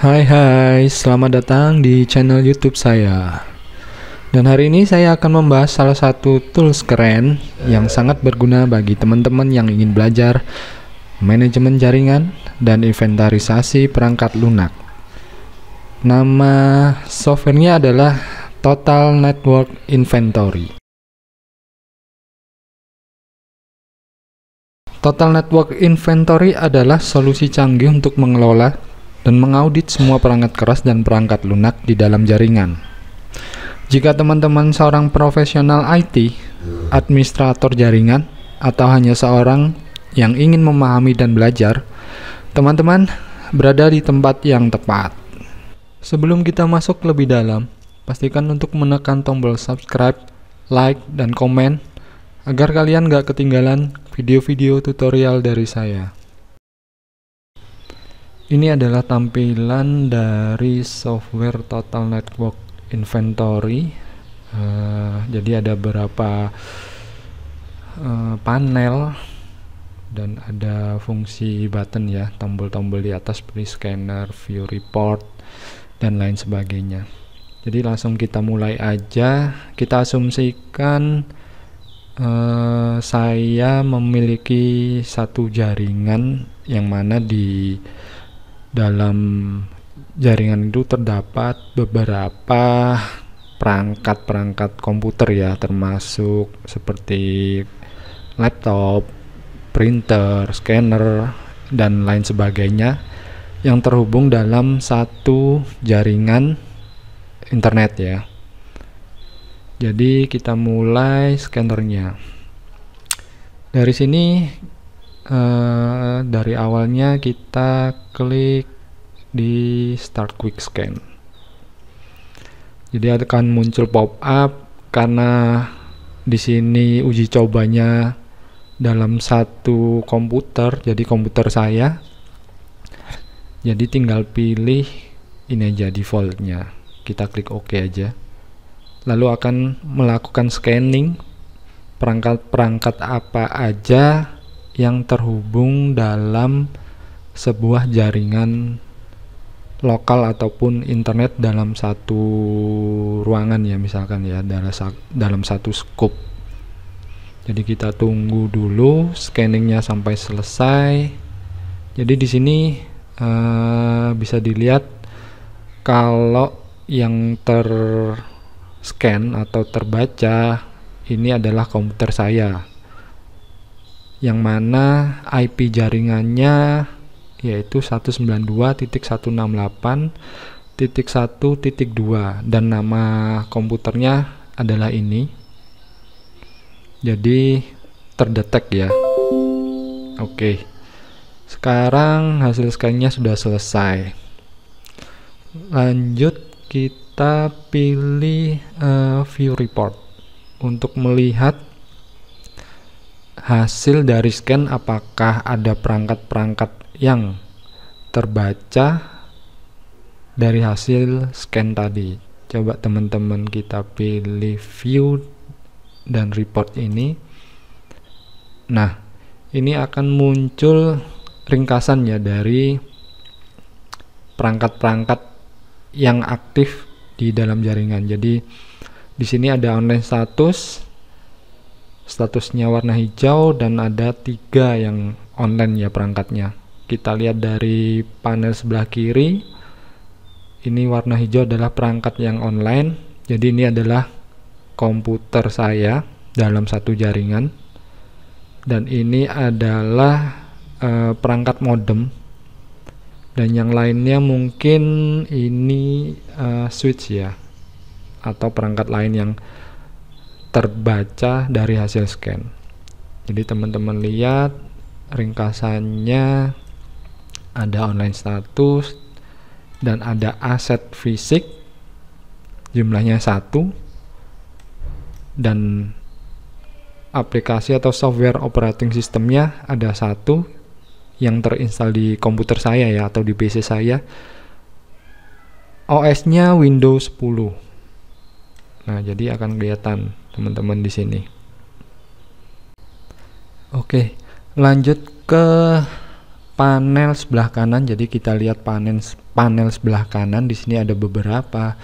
Hai, selamat datang di channel YouTube saya. Dan hari ini saya akan membahas salah satu tools keren yang sangat berguna bagi teman-teman yang ingin belajar manajemen jaringan dan inventarisasi perangkat lunak. Nama softwarenya adalah Total Network Inventory. Total Network Inventory adalah solusi canggih untuk mengelola dan mengaudit semua perangkat keras dan perangkat lunak di dalam jaringan. Jika teman-teman seorang profesional IT, administrator jaringan, atau hanya seorang yang ingin memahami dan belajar, teman-teman berada di tempat yang tepat. Sebelum kita masuk lebih dalam, pastikan untuk menekan tombol subscribe, like, dan komen agar kalian gak ketinggalan video-video tutorial dari saya. Ini adalah tampilan dari software Total Network Inventory. Jadi ada beberapa panel dan ada fungsi button ya, tombol-tombol di atas seperti scanner, view report, dan lain sebagainya. Jadi langsung kita mulai aja. Kita asumsikan saya memiliki satu jaringan yang mana di dalam jaringan itu terdapat beberapa perangkat komputer ya, termasuk seperti laptop, printer, scanner, dan lain sebagainya yang terhubung dalam satu jaringan internet ya. Jadi kita mulai scannernya. Dari sini dari awalnya kita klik di Start Quick Scan. Jadi akan muncul pop-up karena di sini uji cobanya dalam satu komputer, jadi komputer saya. Jadi tinggal pilih ini aja defaultnya. Kita klik OK aja. Lalu akan melakukan scanning perangkat-perangkat apa aja yang terhubung dalam sebuah jaringan lokal ataupun internet dalam satu ruangan ya, misalkan ya, dalam satu scope. Jadi kita tunggu dulu scanningnya sampai selesai. Jadi di sini bisa dilihat kalau yang terscan atau terbaca ini adalah komputer saya, yang mana IP jaringannya yaitu 192.168.1.2 dan nama komputernya adalah ini. Jadi terdetek ya. Oke. Sekarang hasil scan-nya sudah selesai. Lanjut kita pilih view report untuk melihat hasil dari scan, apakah ada perangkat-perangkat yang terbaca dari hasil scan tadi. Coba teman-teman kita pilih view dan report ini. Nah, ini akan muncul ringkasannya dari perangkat-perangkat yang aktif di dalam jaringan. Jadi di sini ada online statusnya warna hijau, dan ada 3 yang online ya perangkatnya. Kita lihat dari panel sebelah kiri, ini warna hijau adalah perangkat yang online. Jadi ini adalah komputer saya dalam satu jaringan, dan ini adalah perangkat modem, dan yang lainnya mungkin ini switch ya, atau perangkat lain yang terbaca dari hasil scan. Jadi teman-teman lihat ringkasannya, ada online status dan ada aset fisik jumlahnya 1, dan aplikasi atau software operating systemnya ada 1 yang terinstall di komputer saya ya, atau di PC saya. OS-nya Windows 10. Nah, jadi akan kelihatan teman-teman di sini. Oke, lanjut ke panel sebelah kanan. Jadi kita lihat panel sebelah kanan, di sini ada beberapa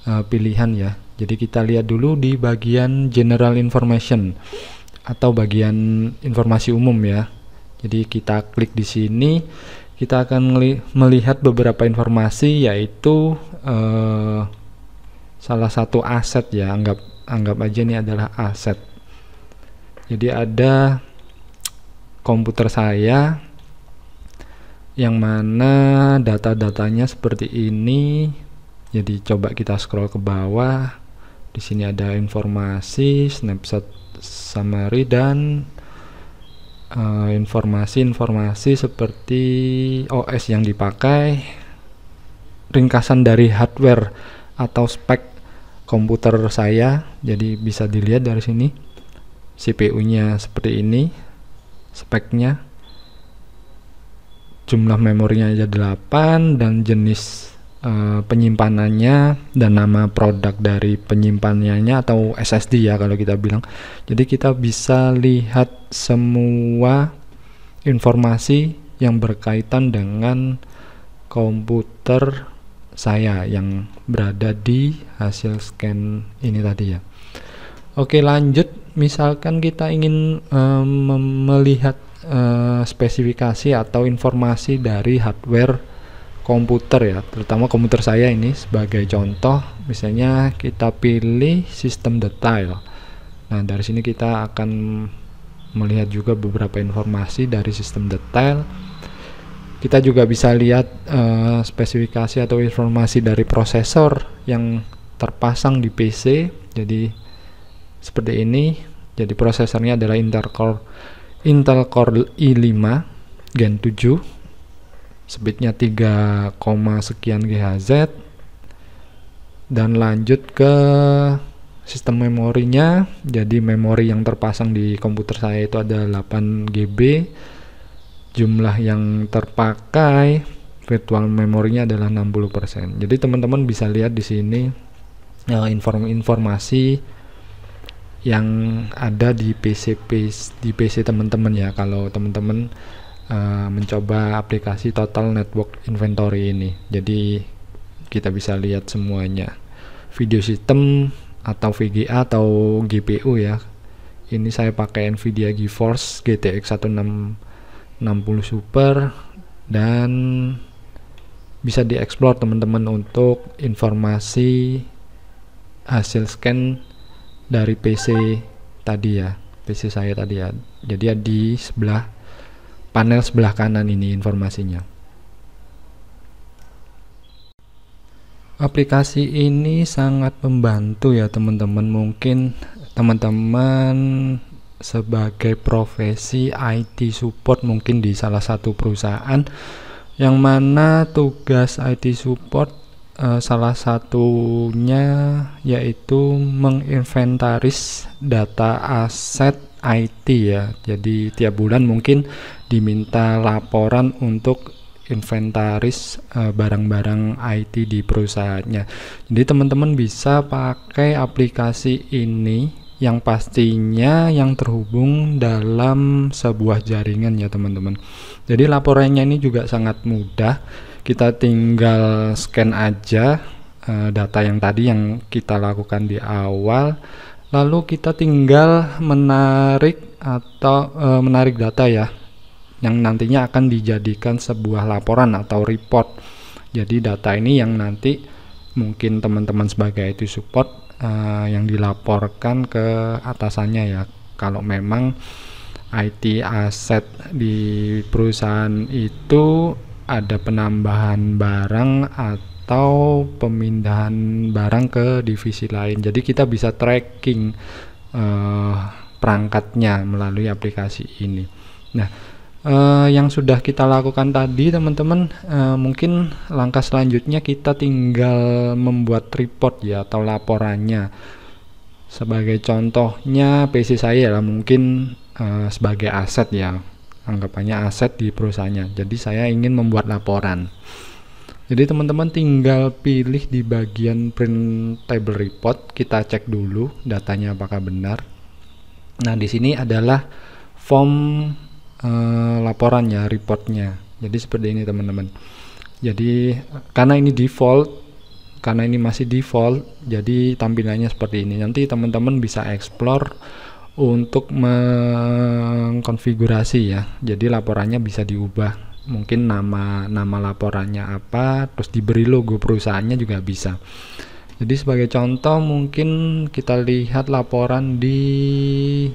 pilihan ya. Jadi kita lihat dulu di bagian general information atau bagian informasi umum ya. Jadi kita klik di sini, kita akan melihat beberapa informasi, yaitu salah satu aset ya, anggap aja ini adalah aset. Jadi ada komputer saya yang mana data-datanya seperti ini. Jadi coba kita scroll ke bawah. Di sini ada informasi, snapshot summary, dan informasi-informasi seperti OS yang dipakai, ringkasan dari hardware atau spek komputer saya. Jadi bisa dilihat dari sini, CPU-nya seperti ini, speknya, jumlah memorinya aja 8, dan jenis penyimpanannya, dan nama produk dari penyimpanannya atau SSD ya kalau kita bilang. Jadi kita bisa lihat semua informasi yang berkaitan dengan komputer saya yang berada di hasil scan ini tadi ya. Oke, lanjut. Misalkan kita ingin melihat spesifikasi atau informasi dari hardware komputer ya, terutama komputer saya ini sebagai contoh. Misalnya kita pilih sistem detail. Nah, dari sini kita akan melihat juga beberapa informasi dari sistem detail. Kita juga bisa lihat spesifikasi atau informasi dari prosesor yang terpasang di PC. Jadi seperti ini. Jadi prosesornya adalah Intel Core i5 Gen 7, speednya 3, sekian GHz. Dan lanjut ke sistem memorinya. Jadi memori yang terpasang di komputer saya itu ada 8 GB. Jumlah yang terpakai virtual memorinya adalah 60%. Jadi teman-teman bisa lihat di sini informasi yang ada di PC teman-teman ya, kalau teman-teman mencoba aplikasi Total Network Inventory ini. Jadi kita bisa lihat semuanya, video system atau VGA atau GPU ya. Ini saya pakai Nvidia GeForce GTX 1660 Super, dan bisa dieksplor teman-teman untuk informasi hasil scan dari PC tadi ya, PC saya tadi ya. Jadi di panel sebelah kanan ini informasinya. Aplikasi ini sangat membantu ya teman-teman. Mungkin teman-teman sebagai profesi IT support mungkin di salah satu perusahaan, yang mana tugas IT support salah satunya yaitu menginventaris data aset IT ya. Jadi tiap bulan mungkin diminta laporan untuk inventaris barang-barang IT di perusahaannya. Jadi teman-teman bisa pakai aplikasi ini yang pastinya yang terhubung dalam sebuah jaringan ya teman-teman. Jadi laporannya ini juga sangat mudah. Kita tinggal scan aja data yang tadi yang kita lakukan di awal, lalu kita tinggal menarik data ya, yang nantinya akan dijadikan sebuah laporan atau report. Jadi data ini yang nanti mungkin teman-teman sebagai IT support yang dilaporkan ke atasannya ya, kalau memang IT aset di perusahaan itu ada penambahan barang atau pemindahan barang ke divisi lain. Jadi kita bisa tracking perangkatnya melalui aplikasi ini. Nah, yang sudah kita lakukan tadi teman-teman, mungkin langkah selanjutnya kita tinggal membuat report ya atau laporannya. Sebagai contohnya PC saya lah, mungkin sebagai aset ya, anggapannya aset di perusahaannya. Jadi saya ingin membuat laporan. Jadi teman-teman tinggal pilih di bagian printable report, kita cek dulu datanya apakah benar. Nah, di sini adalah form laporannya, reportnya. Jadi seperti ini teman-teman. Jadi karena ini default, karena ini masih default, jadi tampilannya seperti ini. Nanti teman-teman bisa explore untuk mengkonfigurasi ya. Jadi laporannya bisa diubah. Mungkin nama laporannya apa, terus diberi logo perusahaannya juga bisa. Jadi sebagai contoh mungkin kita lihat laporan di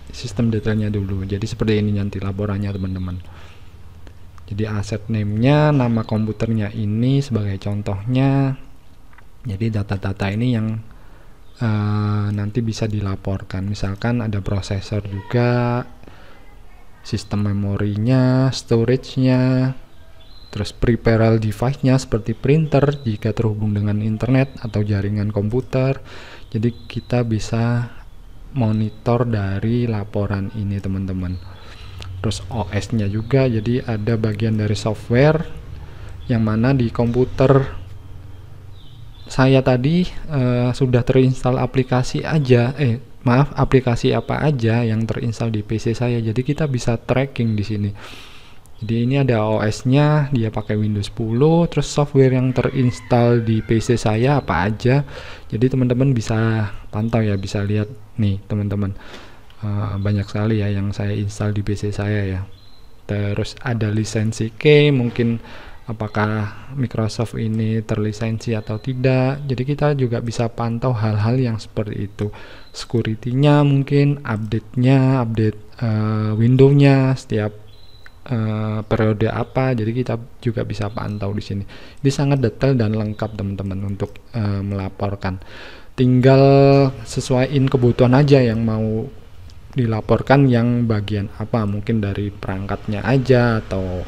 sistem detailnya dulu. Jadi seperti ini nanti laporannya teman-teman. Jadi asset name-nya, nama komputernya ini sebagai contohnya. Jadi data-data ini yang nanti bisa dilaporkan. Misalkan ada prosesor juga, sistem memorinya, storage-nya, terus peripheral device-nya seperti printer jika terhubung dengan internet atau jaringan komputer. Jadi kita bisa monitor dari laporan ini teman-teman. Terus OS-nya juga, jadi ada bagian dari software yang mana di komputer saya tadi sudah terinstall aplikasi aja, aplikasi apa aja yang terinstall di PC saya. Jadi kita bisa tracking di sini. Jadi ini ada OS-nya, dia pakai Windows 10, terus software yang terinstall di PC saya apa aja. Jadi teman-teman bisa pantau ya, bisa lihat nih teman-teman. Banyak sekali ya yang saya install di PC saya ya. Terus ada lisensi key, mungkin apakah Microsoft ini terlisensi atau tidak. Jadi kita juga bisa pantau hal-hal yang seperti itu. Security-nya mungkin, update-nya, update Windows-nya setiap periode apa. Jadi kita juga bisa pantau di sini. Ini sangat detail dan lengkap teman-teman untuk melaporkan. Tinggal sesuaiin kebutuhan aja yang mau dilaporkan, yang bagian apa, mungkin dari perangkatnya aja atau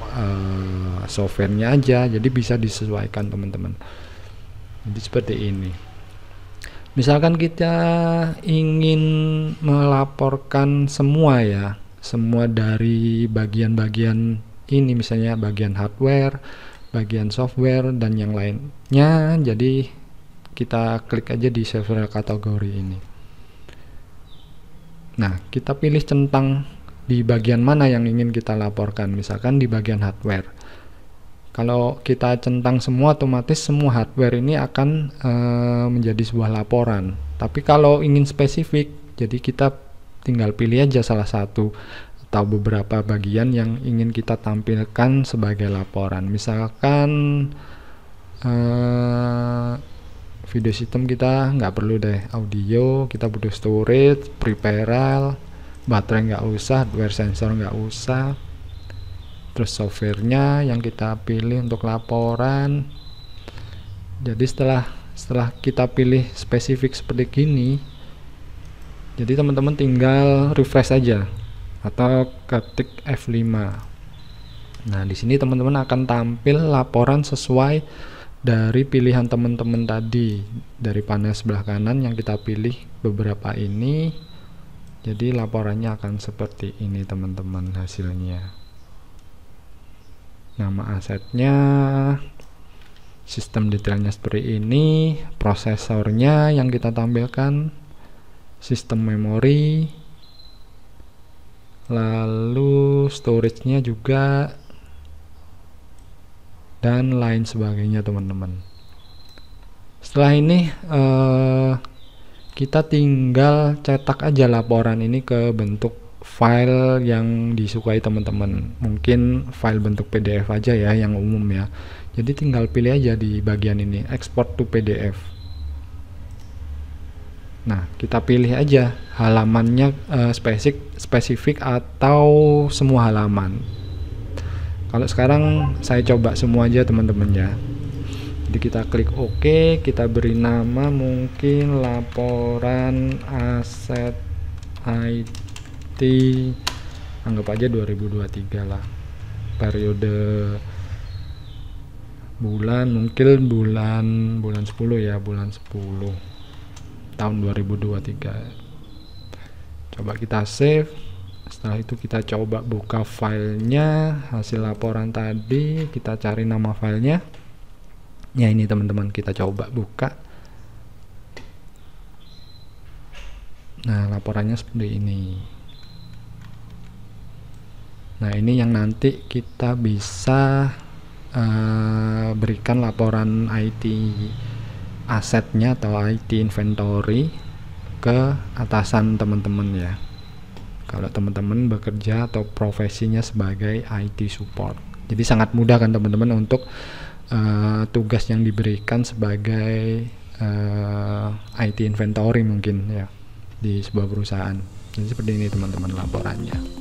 softwarenya aja. Jadi bisa disesuaikan teman-teman. Jadi seperti ini. Misalkan kita ingin melaporkan semua ya, semua dari bagian-bagian ini, misalnya bagian hardware, bagian software dan yang lainnya. Jadi kita klik aja di several kategori ini. Nah, kita pilih centang di bagian mana yang ingin kita laporkan. Misalkan di bagian hardware. Kalau kita centang semua, otomatis semua hardware ini akan menjadi sebuah laporan. Tapi kalau ingin spesifik, jadi kita tinggal pilih aja salah satu atau beberapa bagian yang ingin kita tampilkan sebagai laporan. Misalkan video sistem kita nggak perlu deh, audio kita butuh storage, peripheral, baterai nggak usah, hardware sensor nggak usah, terus softwarenya yang kita pilih untuk laporan. Jadi setelah kita pilih spesifik seperti gini, jadi teman-teman tinggal refresh aja atau ketik F5. Nah di sini teman-teman akan tampil laporan sesuai dari pilihan teman-teman tadi, dari panel sebelah kanan yang kita pilih beberapa ini. Jadi laporannya akan seperti ini teman-teman hasilnya. Nama asetnya, sistem detailnya seperti ini, prosesornya yang kita tampilkan, sistem memori, lalu storage-nya juga, dan lain sebagainya teman-teman. Setelah ini kita tinggal cetak aja laporan ini ke bentuk file yang disukai teman-teman. Mungkin file bentuk PDF aja ya, yang umum ya. Jadi tinggal pilih aja di bagian ini, export to PDF. Nah kita pilih aja halamannya, spesifik atau semua halaman. Kalau sekarang saya coba semua aja teman-teman ya. Jadi kita klik OK, kita beri nama mungkin laporan aset IT, anggap aja 2023 lah. Periode bulan mungkin bulan 10 ya, bulan 10 tahun 2023. Coba kita save. Setelah itu kita coba buka filenya, hasil laporan tadi, kita cari nama filenya. Ya ini teman-teman, kita coba buka. Nah laporannya seperti ini. Nah, ini yang nanti kita bisa berikan laporan IT asetnya atau IT inventory ke atasan teman-teman ya, kalau teman-teman bekerja atau profesinya sebagai IT support. Jadi sangat mudah kan teman-teman untuk tugas yang diberikan sebagai IT inventory mungkin ya di sebuah perusahaan. Jadi seperti ini teman-teman laporannya.